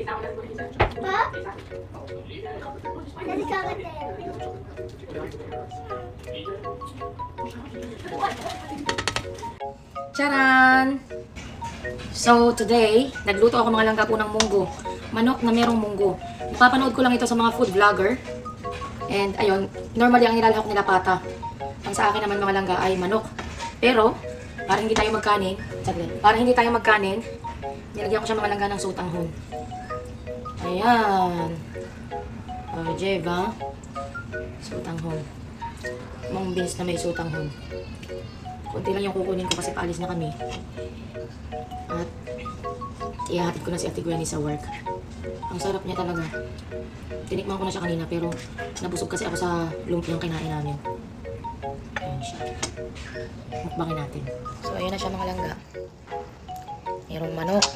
Pa? Dali ka agad eh. Charan! So, today, nagluto ako mga langga po ng munggo. Manok na merong munggo. Napapanood ko lang ito sa mga food vlogger. And, ayun, normally ang nilalahok nila pata. Ang sa akin naman mga langga ay manok. Pero, para hindi tayo magkanin, nilagyan ko siya mga langga ng sutanghon. Ayan. O, Jeva. Sutanghon. Mung beans na may sutanghon. Kunti lang yung kukunin ko kasi paalis na kami. At ihahatid ko na si Ate Gwenny sa work. Ang sarap niya talaga. Tinikman ko na siya kanina pero nabusog kasi ako sa lumpiang kinain namin. Ayan siya. Mukbangin natin. So ayan na siya mga langga. Mayroong manok.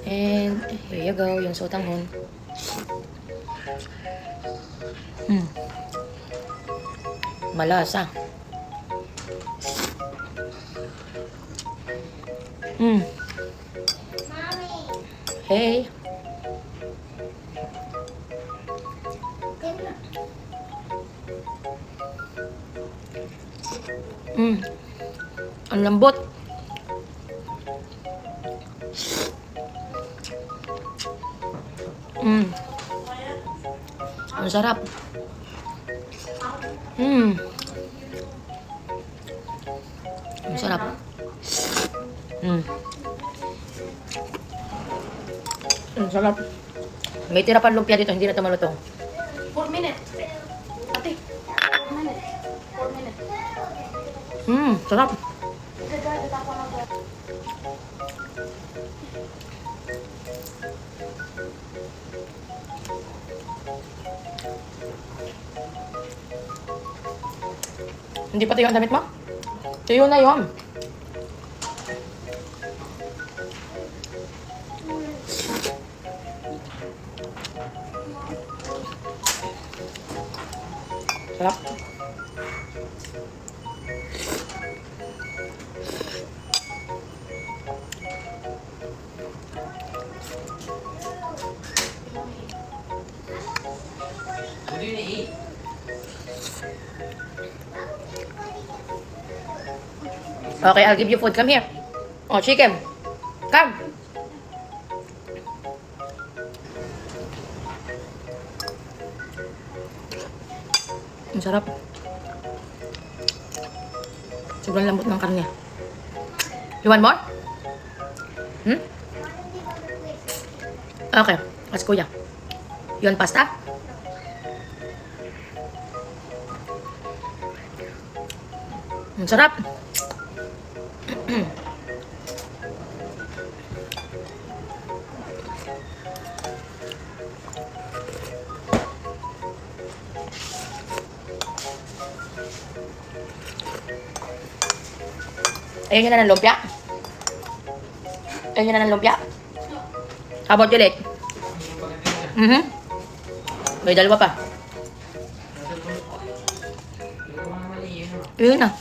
And here you go, yung sotanghon. Malasa. Hey. Ang lambot. Ang sarap. Ang sarap. Ang sarap. May tira pa lumpia dito, hindi na ito malutong. 4 minutes. Ate, 4 minutes. 4 minutes. Sarap. Hindi pa tuyo ang damit mo? Tuyo na yun. Sarap. Okay, I'll give you food. Come here. Oh, chicken. Come. Ang sarap. Sobrang lambot ng karne. You want more? Okay. Let's kuya. You want pasta? Ang sarap. Ayaw nyo na ng lumpia? Ayaw nyo na ng lumpia? How about you, Lek? May dalawa pa. Ayun na.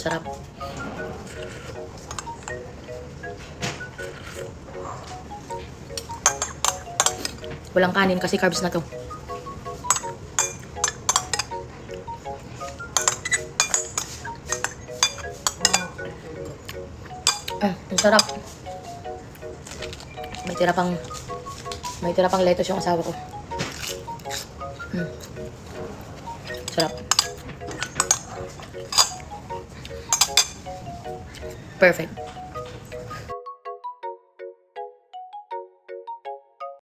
Sarap. Walang kanin kasi carbs na to. Ang sarap. May tira pang lettuce yung asawa ko. Sarap. Perfect.